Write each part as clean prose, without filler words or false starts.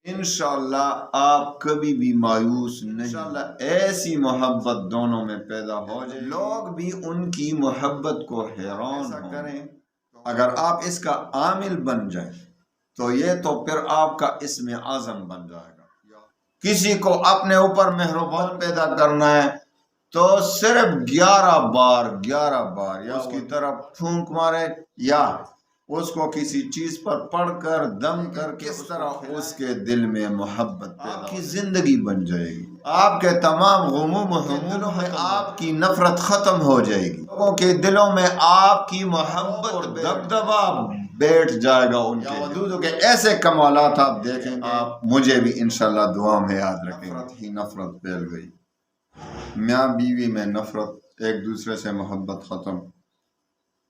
انشاءاللہ آپ کبھی بھی مایوس نہیں، انشاءاللہ ایسی محبت دونوں میں پیدا ہو جائے، لوگ بھی ان کی محبت کو حیران کریں۔ اگر آپ اس کا عامل بن جائیں تو یہ تو پھر آپ کا اسم اعظم بن جائے گا۔ کسی کو اپنے اوپر مہربان پیدا کرنا ہے تو صرف 11 بار یا اس کی طرف پھونک مارے یا اس کو کسی چیز پر پڑھ کر دم کر کے اس طرح اس کے دل میں محبت پیدا کی زندگی بن جائے گی۔ آپ کے تمام غموم و حموم میں آپ کی نفرت ختم ہو جائے گی، لوگوں کے دلوں میں آپ کی محبت اور دبدبا بیٹھ جائے گا ان کے ودود کے ایسے کمالات آپ دیکھیں گے۔ آپ مجھے بھی انشاءاللہ دعا میں یاد رکھیں۔ نفرت ہی نفرت پھیل گئی، میاں بیوی میں نفرت، ایک دوسرے سے محبت ختم،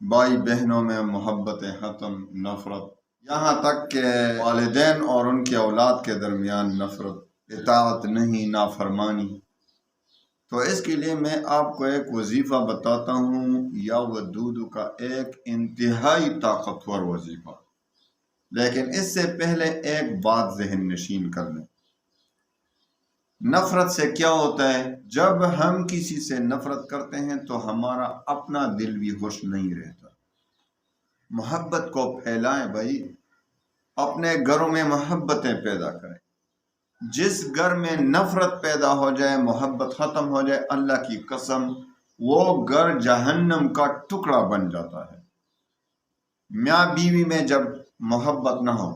بھائی بہنوں میں محبت ختم، نفرت، یہاں تک کہ والدین اور ان کے اولاد کے درمیان نفرت، اطاعت نہیں، نافرمانی۔ تو اس کے لیے میں آپ کو ایک وظیفہ بتاتا ہوں، یا ودود کا ایک انتہائی طاقتور وظیفہ، لیکن اس سے پہلے ایک بات ذہن نشین کر لیں۔ نفرت سے کیا ہوتا ہے؟ جب ہم کسی سے نفرت کرتے ہیں تو ہمارا اپنا دل بھی خوش نہیں رہتا۔ محبت کو پھیلائیں بھائی، اپنے گھروں میں محبتیں پیدا کریں۔ جس گھر میں نفرت پیدا ہو جائے، محبت ختم ہو جائے، اللہ کی قسم وہ گھر جہنم کا ٹکڑا بن جاتا ہے۔ میاں بیوی میں جب محبت نہ ہو،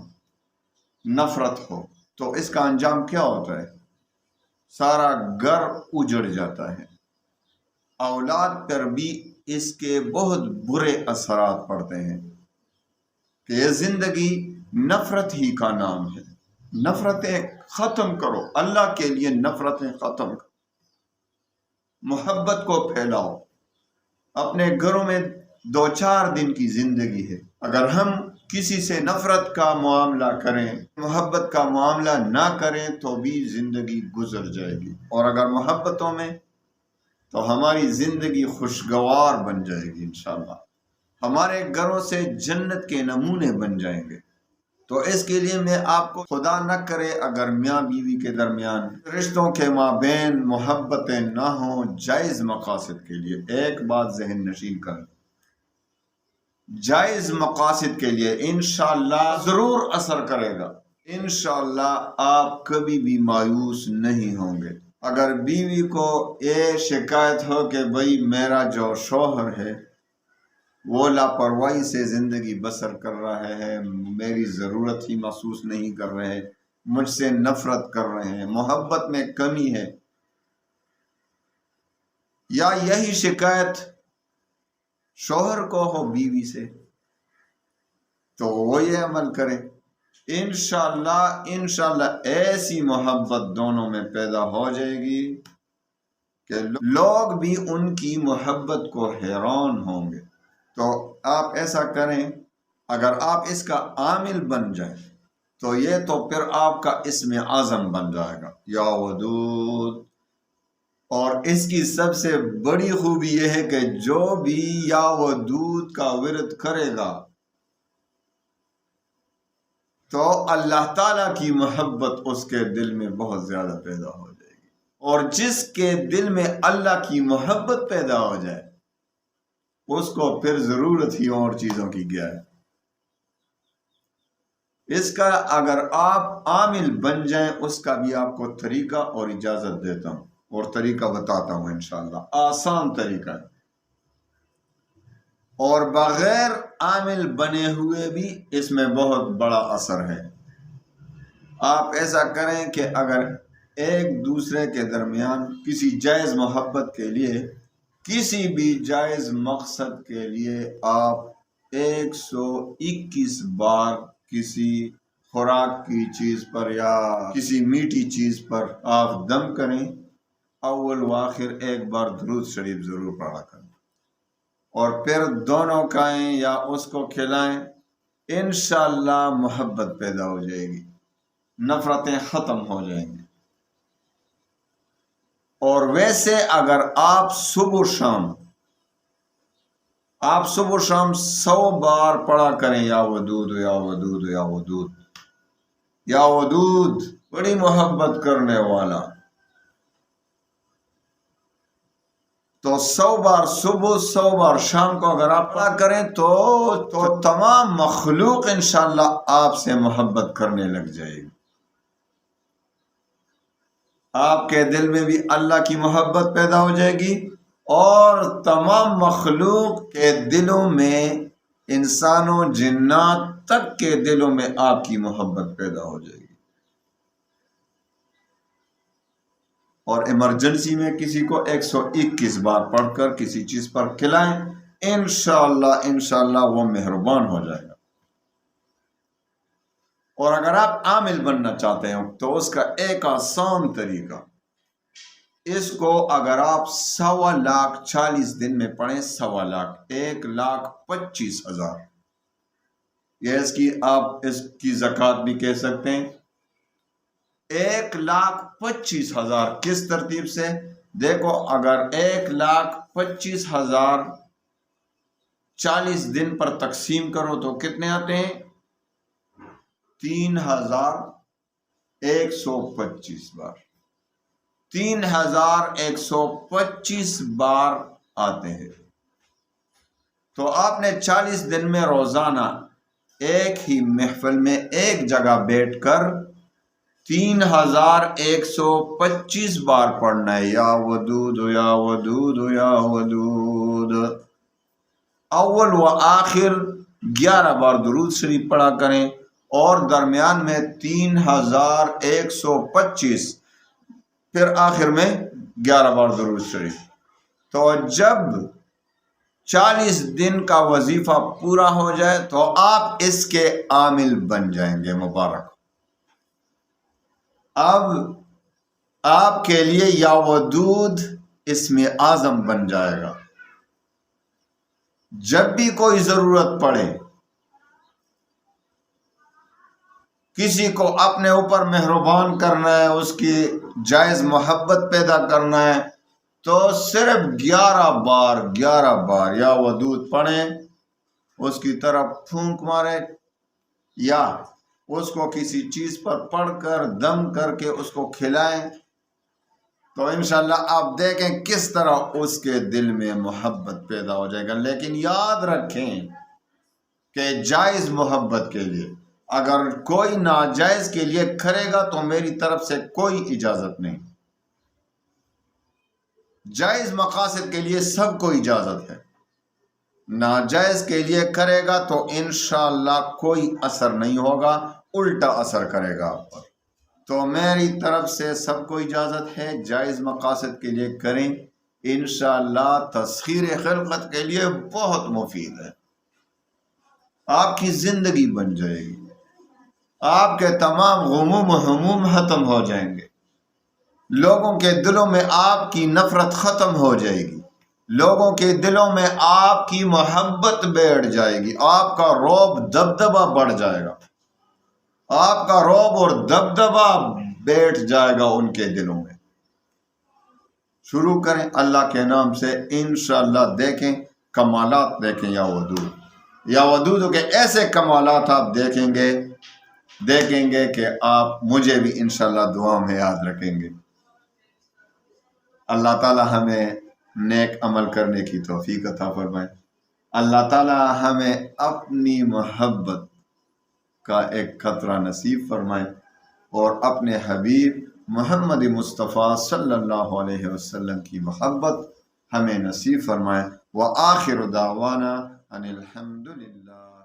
نفرت ہو، تو اس کا انجام کیا ہوتا ہے؟ سارا گھر اجڑ جاتا ہے، اولاد پر بھی اس کے بہت برے اثرات پڑتے ہیں کہ یہ زندگی نفرت ہی کا نام ہے۔ نفرتیں ختم کرو، اللہ کے لیے نفرتیں ختم کرو، محبت کو پھیلاؤ۔ اپنے گھروں میں 2-4 دن کی زندگی ہے، اگر ہم کسی سے نفرت کا معاملہ کریں، محبت کا معاملہ نہ کریں تو بھی زندگی گزر جائے گی، اور اگر محبتوں میں تو ہماری زندگی خوشگوار بن جائے گی انشاءاللہ، ہمارے گھروں سے جنت کے نمونے بن جائیں گے۔ تو اس کے لیے میں آپ کو، خدا نہ کرے اگر میاں بیوی کے درمیان، رشتوں کے مابین محبتیں نہ ہوں جائز مقاصد کے لیے، ایک بات ذہن نشین کریں، جائز مقاصد کے لیے انشاءاللہ ضرور اثر کرے گا۔ انشاءاللہ آپ کبھی بھی مایوس نہیں ہوں گے۔ اگر بیوی کو یہ شکایت ہو کہ بھئی میرا جو شوہر ہے وہ لاپرواہی سے زندگی بسر کر رہا ہے، میری ضرورت ہی محسوس نہیں کر رہے، مجھ سے نفرت کر رہے ہیں، محبت میں کمی ہے، یا یہی شکایت شوہر کو ہو بیوی سے، تو وہ یہ عمل کرے، انشاءاللہ ایسی محبت دونوں میں پیدا ہو جائے گی کہ لوگ بھی ان کی محبت کو حیران ہوں گے۔ تو آپ ایسا کریں، اگر آپ اس کا عامل بن جائیں تو یہ تو پھر آپ کا اسم اعظم بن جائے گا، یا ودود۔ اور اس کی سب سے بڑی خوبی یہ ہے کہ جو بھی یا ودود کا ورد کرے گا تو اللہ تعالیٰ کی محبت اس کے دل میں بہت زیادہ پیدا ہو جائے گی، اور جس کے دل میں اللہ کی محبت پیدا ہو جائے اس کو پھر ضرورت ہی اور چیزوں کی کیا ہے۔ اس کا اگر آپ عامل بن جائیں، اس کا بھی آپ کو طریقہ اور اجازت دیتا ہوں، اور طریقہ بتاتا ہوں انشاءاللہ، آسان طریقہ ہے، اور بغیر عامل بنے ہوئے بھی اس میں بہت بڑا اثر ہے۔ آپ ایسا کریں کہ اگر ایک دوسرے کے درمیان کسی جائز محبت کے لیے، کسی بھی جائز مقصد کے لیے آپ 121 بار کسی خوراک کی چیز پر یا کسی میٹھی چیز پر آپ دم کریں، اول و آخر ایک بار درود شریف ضرور پڑھا کریں، اور پھر دونوں کھائیں یا اس کو کھلائیں، انشاءاللہ محبت پیدا ہو جائے گی، نفرتیں ختم ہو جائیں گی۔ اور ویسے اگر آپ صبح شام 100 بار پڑھا کریں، یا ودود یا ودود یا ودود، یا ودود بڑی محبت کرنے والا، تو 100 بار صبح 100 بار شام کو اگر آپ پڑھا کریں تو تمام مخلوق انشاءاللہ آپ سے محبت کرنے لگ جائے گی۔ آپ کے دل میں بھی اللہ کی محبت پیدا ہو جائے گی، اور تمام مخلوق کے دلوں میں، انسانوں جنات تک کے دلوں میں آپ کی محبت پیدا ہو جائے گی۔ اور ایمرجنسی میں کسی کو 121 بار پڑھ کر کسی چیز پر کھلائیں، انشاءاللہ وہ مہربان ہو جائے گا۔ اور اگر آپ عامل بننا چاہتے ہیں تو اس کا ایک آسان طریقہ، اس کو اگر آپ 1,40,000 دن میں پڑھیں، 1,25,000، یہ آپ اس کی زکوٰۃ بھی کہہ سکتے ہیں۔ 1,25,000 کس ترتیب سے؟ دیکھو، اگر 1,25,000 40 دن پر تقسیم کرو تو کتنے آتے ہیں؟ 3,125 بار، 3,125 بار آتے ہیں۔ تو آپ نے 40 دن میں روزانہ ایک ہی محفل میں ایک جگہ بیٹھ کر 3,125 بار پڑھنا ہے، یا ودود یا ودود یا ودود۔ اول و آخر 11 بار درود شریف پڑھا کریں، اور درمیان میں 3,125، پھر آخر میں 11 بار درود شریف۔ تو جب 40 دن کا وظیفہ پورا ہو جائے تو آپ اس کے عامل بن جائیں گے، مبارک۔ اب آپ کے لیے یا ودود اسم اعظم بن جائے گا۔ جب بھی کوئی ضرورت پڑے، کسی کو اپنے اوپر مہربان کرنا ہے، اس کی جائز محبت پیدا کرنا ہے، تو صرف 11 بار یا ودود پڑھیں، اس کی طرف پھونک مارے، یا اس کو کسی چیز پر پڑھ کر دم کر کے اس کو کھلائیں، تو انشاءاللہ آپ دیکھیں کس طرح اس کے دل میں محبت پیدا ہو جائے گا۔ لیکن یاد رکھیں کہ جائز محبت کے لیے، اگر کوئی ناجائز کے لیے کرے گا تو میری طرف سے کوئی اجازت نہیں۔ جائز مقاصد کے لیے سب کو اجازت ہے، ناجائز کے لیے کرے گا تو انشاءاللہ کوئی اثر نہیں ہوگا، الٹا اثر کرے گا آپ پر۔ تو میری طرف سے سب کو اجازت ہے، جائز مقاصد کے لیے کریں، انشاءاللہ تسخیر خلقت کے لیے بہت مفید ہے۔ آپ کی زندگی بن جائے گی، آپ کے تمام غموم و ہموم ختم ہو جائیں گے، لوگوں کے دلوں میں آپ کی نفرت ختم ہو جائے گی، لوگوں کے دلوں میں آپ کی محبت بیٹھ جائے گی، آپ کا رعب دبدبہ بڑھ جائے گا، آپ کا رعب اور دبدبہ بیٹھ جائے گا ان کے دلوں میں۔ شروع کریں اللہ کے نام سے، انشاءاللہ دیکھیں کمالات، دیکھیں یا ودود کے ایسے کمالات آپ دیکھیں گے کہ آپ مجھے بھی انشاءاللہ دعا میں یاد رکھیں گے۔ اللہ تعالی ہمیں نیک عمل کرنے کی توفیق عطا فرمائے، اللہ تعالی ہمیں اپنی محبت کا ایک قطرہ نصیب فرمائے، اور اپنے حبیب محمد مصطفیٰ صلی اللہ علیہ وسلم کی محبت ہمیں نصیب فرمائے۔ وآخر دعوانا ان الحمد للہ۔